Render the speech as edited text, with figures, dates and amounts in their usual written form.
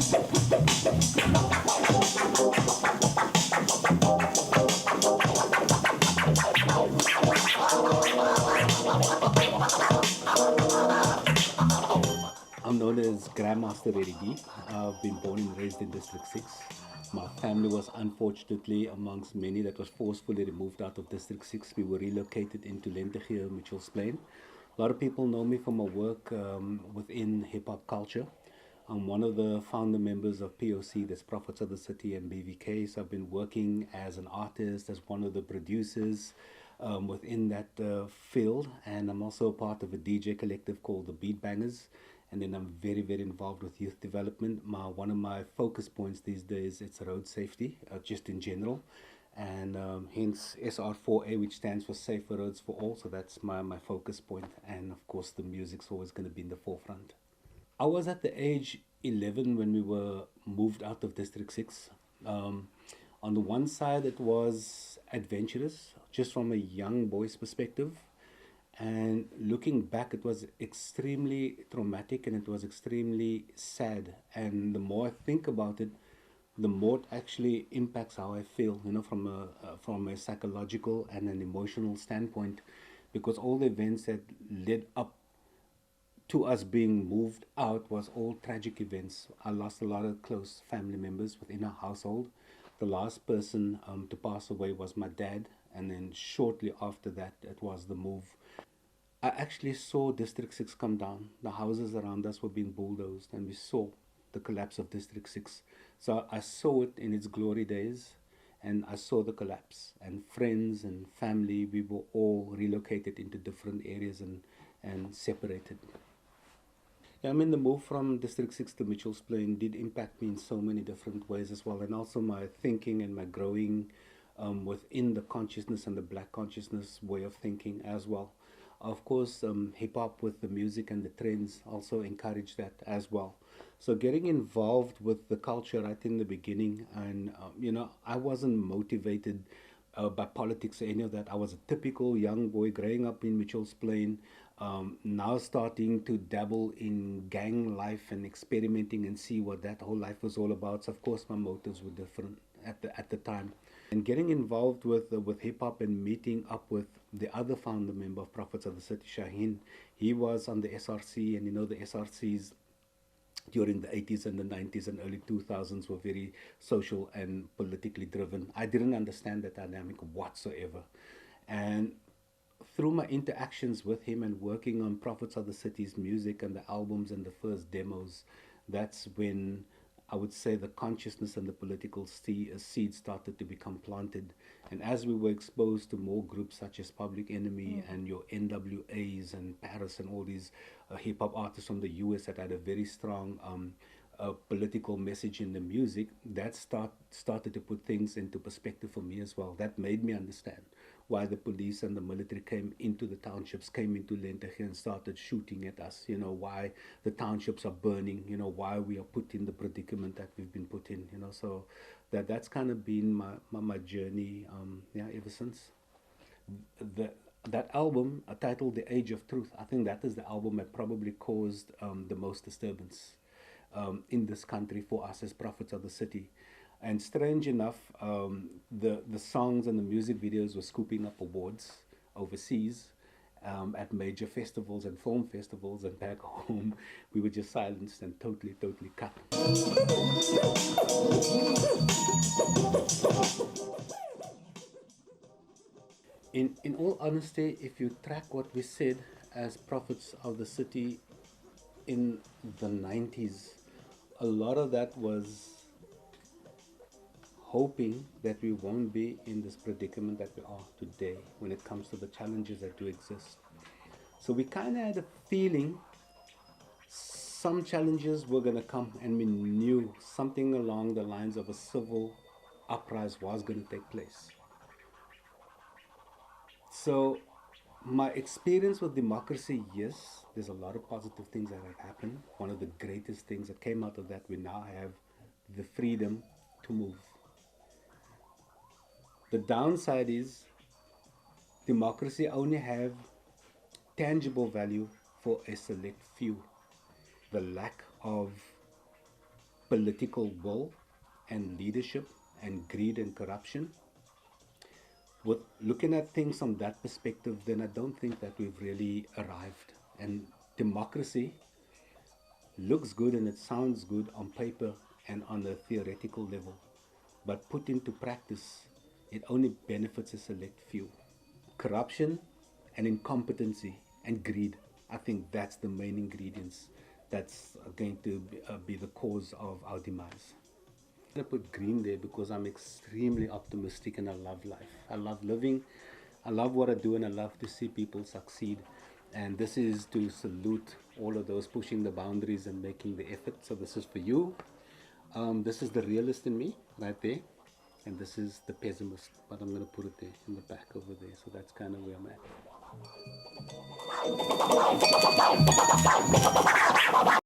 I'm known as Grandmaster Eddie D. I've been born and raised in District 6. My family was unfortunately amongst many that was forcefully removed out of District 6. We were relocated into Lentegeur, Mitchell's Plain. A lot of people know me for my work within hip hop culture. I'm one of the founder members of POC, that's Prophets of the City, and BVK. So I've been working as an artist, as one of the producers within that field. And I'm also a part of a DJ collective called the Beat Bangers. And then I'm very, very involved with youth development. One of my focus points these days, it's road safety, just in general. And hence SR4A, which stands for Safer Roads for All. So that's my focus point. And of course, the music's always going to be in the forefront. I was at the age 11 when we were moved out of District 6. On the one side, it was adventurous, just from a young boy's perspective. And looking back, it was extremely traumatic and it was extremely sad. And the more I think about it, the more it actually impacts how I feel, from a psychological and an emotional standpoint, because all the events that led up to us being moved out was all tragic events. I lost a lot of close family members within our household. The last person to pass away was my dad, and then shortly after that, it was the move. I actually saw District 6 come down. The houses around us were being bulldozed, and we saw the collapse of District 6. So I saw it in its glory days, and I saw the collapse. And friends and family, we were all relocated into different areas and separated. Yeah, I mean, the move from District 6 to Mitchell's Plain did impact me in so many different ways as well, and also my thinking and my growing within the consciousness and the black consciousness way of thinking as well. Of course, hip hop with the music and the trends also encouraged that as well. So getting involved with the culture right in the beginning, and I wasn't motivated by politics or any of that. I was a typical young boy growing up in Mitchell's Plain, now starting to dabble in gang life and experimenting and see what that whole life was all about. So of course, my motives were different at the time. And getting involved with hip hop and meeting up with the other founder member of Prophets of the City, Shaheen. He was on the SRC, and the SRCs during the 80s and the 90s and early 2000s were very social and politically driven. I didn't understand that dynamic whatsoever. And through my interactions with him and working on Prophets of the City's music and the albums and the first demos, that's when I would say the consciousness and the political seed started to become planted. And as we were exposed to more groups such as Public Enemy and your NWAs and Paris and all these hip hop artists from the US that had a very strong political message in the music, that started to put things into perspective for me as well. That made me understand why the police and the military came into the townships, came into Lentegeur and started shooting at us, why the townships are burning, why we are put in the predicament that we've been put in, so that's kind of been my journey, ever since. That album, titled The Age of Truth, I think that is the album that probably caused the most disturbance in this country for us as Prophets of the City. And strange enough, the songs and the music videos were scooping up awards overseas at major festivals and film festivals, and back home we were just silenced and totally cut. In all honesty, if you track what we said as Prophets of the City in the 90s, a lot of that was hoping that we won't be in this predicament that we are today when it comes to the challenges that do exist. So we kind of had a feeling some challenges were going to come, and we knew something along the lines of a civil uprising was going to take place. So my experience with democracy, yes, there's a lot of positive things that have happened. One of the greatest things that came out of that, we now have the freedom to move. The downside is democracy only have tangible value for a select few. The lack of political will and leadership and greed and corruption. With looking at things from that perspective, then I don't think that we've really arrived. And democracy looks good and it sounds good on paper and on a theoretical level, but put into practice, it only benefits a select few. Corruption and incompetency and greed, I think that's the main ingredients that's going to be the cause of our demise. I put green there because I'm extremely optimistic and I love life. I love living. I love what I do and I love to see people succeed. And this is to salute all of those pushing the boundaries and making the effort. So this is for you. This is the realist in me right there. And this is the pessimist, but I'm going to put it there in the back over there. So that's kind of where I'm at.